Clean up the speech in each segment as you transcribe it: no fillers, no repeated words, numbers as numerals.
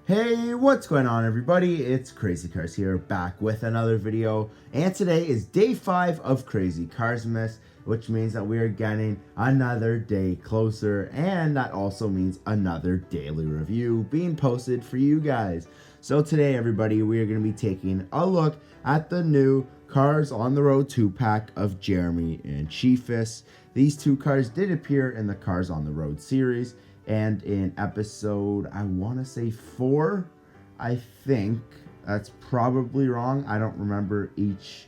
Hey, what's going on everybody? It's Crazy Cars here, back with another video, and today is day 5 of Crazy Carsmas, which means that we are getting another day closer, and that also means another daily review being posted for you guys. So today everybody, we are going to be taking a look at the new Cars on the Road 2-pack of Jermey and Chieftess. These two cars did appear in the Cars on the Road series, and in episode, I want to say 4, I think. That's probably wrong. I don't remember each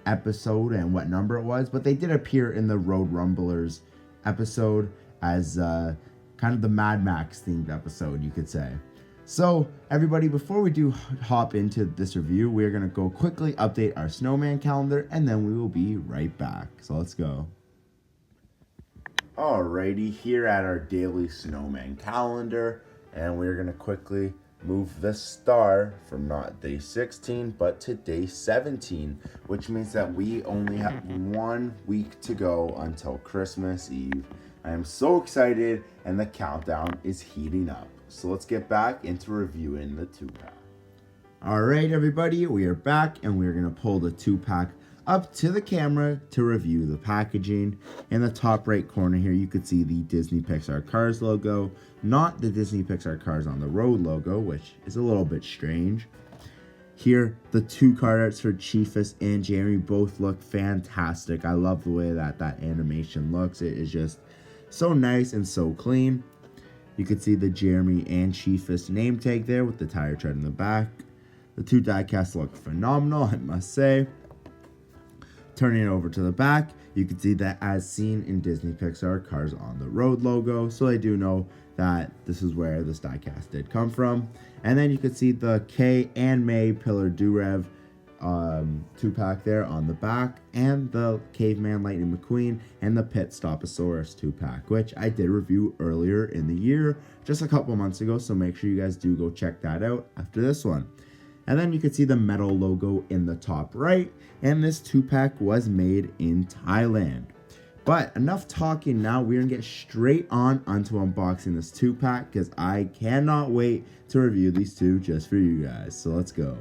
episode and what number it was, but they did appear in the Road Rumblers episode as kind of the Mad Max themed episode, you could say. So, everybody, before we do hop into this review, we're going to go quickly update our snowman calendar, and then we will be right back. So, let's go. Alrighty, here at our daily snowman calendar, and we're going to quickly move the star from not day 16 but to day 17, which means that we only have 1 week to go until Christmas Eve. I am so excited, and the countdown is heating up. So let's get back into reviewing the 2-pack. Alright everybody, we are back, and we're going to pull the 2-pack up to the camera to review the packaging. In the top right corner here, you could see the Disney Pixar Cars logo, not the Disney Pixar Cars on the Road logo, which is a little bit strange. Here, the 2 card arts for Chieftess and Jeremy both look fantastic. I love the way that animation looks. It is just so nice and so clean. You could see the Jeremy and Chieftess name tag there with the tire tread in the back. The 2 diecasts look phenomenal, I must say. Turning it over to the back, you can see that as seen in Disney Pixar Cars on the Road logo, so I do know that this is where this diecast did come from. And then you can see the Kay and May Pillar Durev 2-pack there on the back, and the Caveman Lightning McQueen and the Pit Stoposaurus 2-pack, which I did review earlier in the year, just a couple months ago, so make sure you guys do go check that out after this one. And then you can see the metal logo in the top right, and this 2-pack was made in Thailand. But enough talking now, we're going to get straight on onto unboxing this 2-pack, because I cannot wait to review these two just for you guys. So let's go.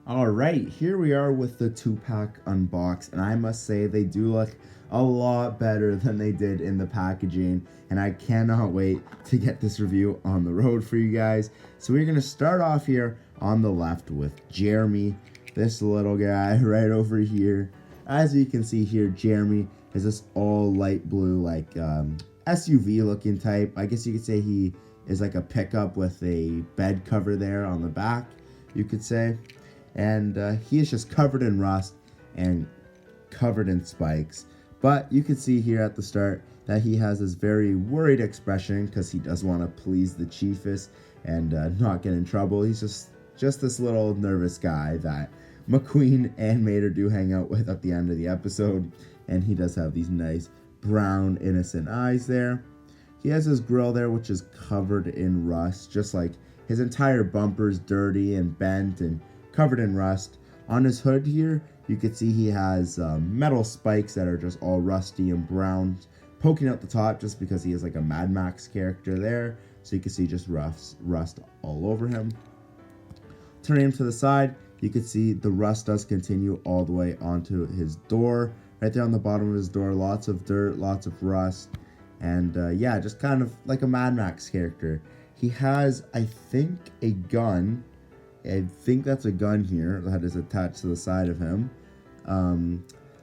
Alright, here we are with the 2-pack unboxed, and I must say they do look a lot better than they did in the packaging, and I cannot wait to get this review on the road for you guys. So we're going to start off here on the left with Jeremy, this little guy right over here. As you can see here, Jeremy is this all light blue, like SUV looking type. I guess you could say he is like a pickup with a bed cover there on the back, you could say. And he is just covered in rust and covered in spikes. But you can see here at the start that he has this very worried expression because he does want to please the Chieftess and not get in trouble. He's just this little nervous guy that McQueen and Mater do hang out with at the end of the episode. And he does have these nice brown innocent eyes there. He has his grill there, which is covered in rust, just like his entire bumper's dirty and bent and covered in rust. On his hood here, you can see he has metal spikes that are just all rusty and brown poking out the top, just because he is like a Mad Max character there. So you can see just rust all over him. Turning him to the side, you can see the rust does continue all the way onto his door. Right there on the bottom of his door, lots of dirt, lots of rust. And yeah, just kind of like a Mad Max character. He has, I think, a gun. I think that's a gun here that is attached to the side of him.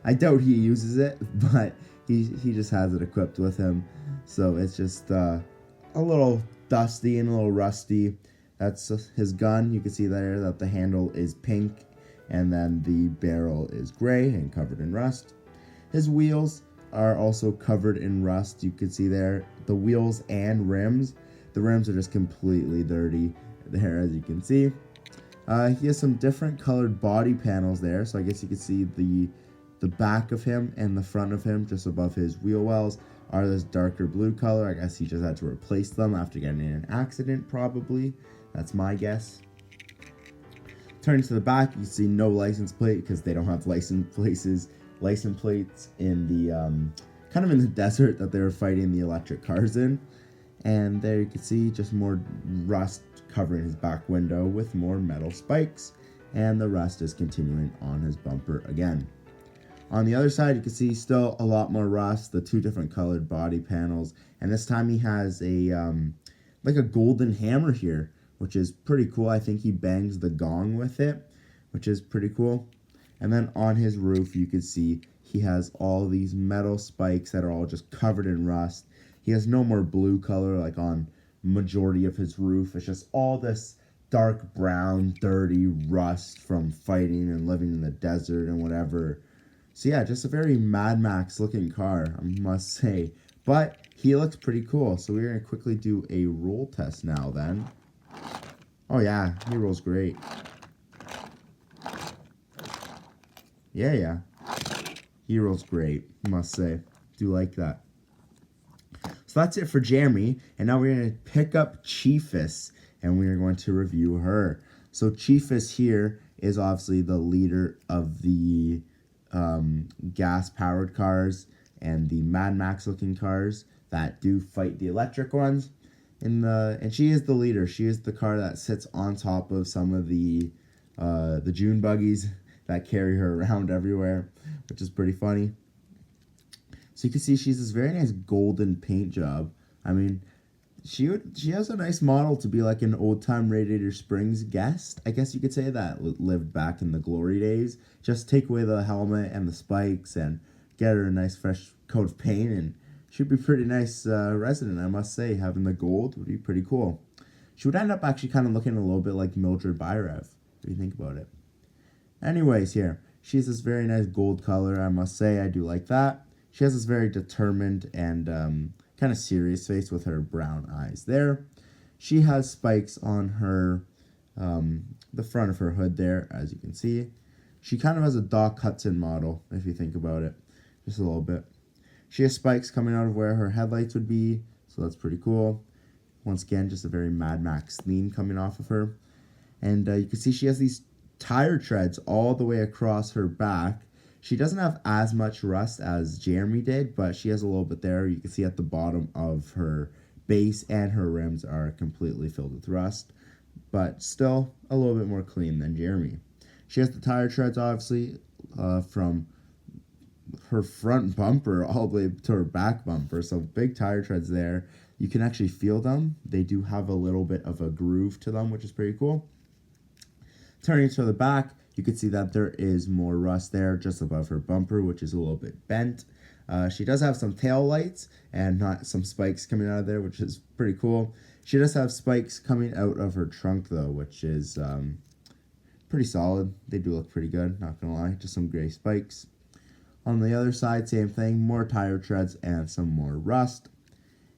I doubt he uses it, but he just has it equipped with him. So it's just a little dusty and a little rusty. That's his gun. You can see there that the handle is pink, and then the barrel is gray and covered in rust. His wheels are also covered in rust. You can see there the wheels and rims. The rims are just completely dirty there, as you can see. He has some different colored body panels there, so I guess you can see the back of him and the front of him just above his wheel wells are this darker blue color. I guess he just had to replace them after getting in an accident, probably. That's my guess. Turning to the back, you see no license plate because they don't have license plates in the kind of in the desert that they were fighting the electric cars in. And there you can see just more rust covering his back window with more metal spikes, and the rust is continuing on his bumper again. On the other side, you can see still a lot more rust, the two different colored body panels, and this time he has a like a golden hammer here, which is pretty cool. I think he bangs the gong with it, which is pretty cool. And then on his roof, you can see he has all these metal spikes that are all just covered in rust. He has no more blue color like on majority of his roof. It's just all this dark brown, dirty rust from fighting and living in the desert and whatever. So yeah, just a very Mad Max looking car, I must say. But he looks pretty cool. So we're going to quickly do a roll test now then. Oh yeah, he rolls great. Yeah. He rolls great, I must say. Do like that. So that's it for Jeremy, and now we're going to pick up Chieftess, and we are going to review her. So Chieftess here is obviously the leader of the gas-powered cars and the Mad Max-looking cars that do fight the electric ones. And she is the leader. She is the car that sits on top of some of the June buggies that carry her around everywhere, which is pretty funny. So you can see she's this very nice golden paint job. I mean, she has a nice model to be like an old-time Radiator Springs guest. I guess you could say that lived back in the glory days. Just take away the helmet and the spikes and get her a nice fresh coat of paint, and she'd be a pretty nice resident, I must say. Having the gold would be pretty cool. She would end up actually kind of looking a little bit like Mildred Byrev, if you think about it. Anyways, here, she has this very nice gold color, I must say. I do like that. She has this very determined and kind of serious face with her brown eyes there. She has spikes on her, the front of her hood there, as you can see. She kind of has a Doc Hudson model, if you think about it, just a little bit. She has spikes coming out of where her headlights would be, so that's pretty cool. Once again, just a very Mad Max theme coming off of her. And you can see she has these tire treads all the way across her back. She doesn't have as much rust as Jeremy did, but she has a little bit there. You can see at the bottom of her base, and her rims are completely filled with rust, but still a little bit more clean than Jeremy. She has the tire treads, obviously, from her front bumper all the way to her back bumper, so big tire treads there. You can actually feel them. They do have a little bit of a groove to them, which is pretty cool. Turning to the back, you can see that there is more rust there just above her bumper, which is a little bit bent. She does have some tail lights and not some spikes coming out of there, which is pretty cool. She does have spikes coming out of her trunk, though, which is pretty solid. They do look pretty good, not gonna lie. Just some gray spikes. On the other side, same thing, more tire treads and some more rust.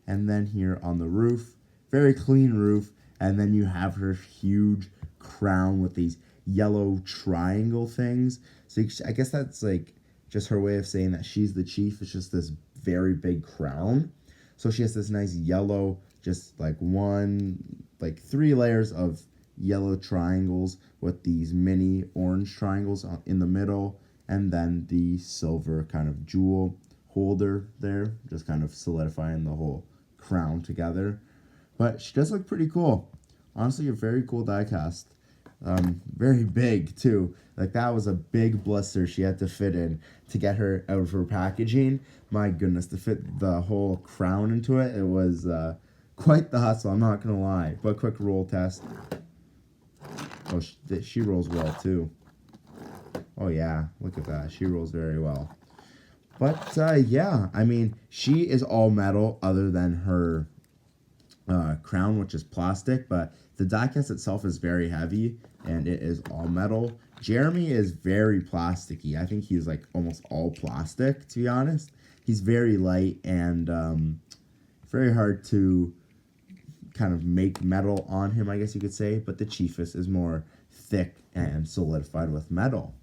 And then here on the roof, very clean roof, and then you have her huge crown with these yellow triangle things. So I guess that's like just her way of saying that she's the chief. It's just this very big crown. So she has this nice yellow, just like three layers of yellow triangles with these mini orange triangles in the middle, and then the silver kind of jewel holder there, just kind of solidifying the whole crown together. But she does look pretty cool. Honestly, a very cool die cast. Very big too. Like, that was a big blister she had to fit in to get her out of her packaging. My goodness, to fit the whole crown into it, it was quite the hustle, I'm not gonna lie. But quick roll test. Oh, she rolls well too. Oh yeah, look at that. She rolls very well. But yeah, I mean, she is all metal other than her crown, which is plastic, but the diecast itself is very heavy and it is all metal. Jeremy is very plasticky. I think he's like almost all plastic, to be honest. He's very light and very hard to kind of make metal on him, I guess you could say, but the Chieftess is more thick and solidified with metal.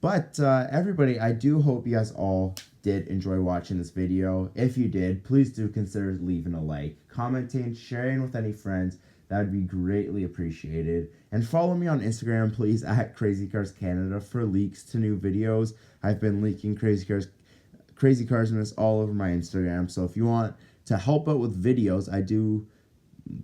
But everybody, I do hope you guys all did enjoy watching this video. If you did, please do consider leaving a like, commenting, sharing with any friends. that would be greatly appreciated. And follow me on Instagram, please, at Crazy Cars Canada for leaks to new videos. I've been leaking Crazy Carsmas all over my Instagram. So if you want to help out with videos, I do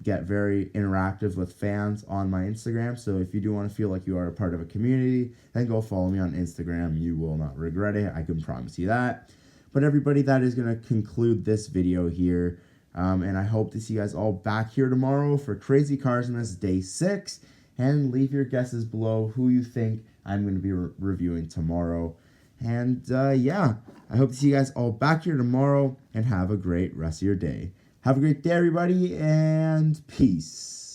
get very interactive with fans on my Instagram. So if you do want to feel like you are a part of a community, then go follow me on Instagram. You will not regret it. I can promise you that. But everybody, that is going to conclude this video here. And I hope to see you guys all back here tomorrow for Crazy Carsmas Day 6. And leave your guesses below who you think I'm going to be reviewing tomorrow. And yeah, I hope to see you guys all back here tomorrow and have a great rest of your day. Have a great day, everybody, and peace.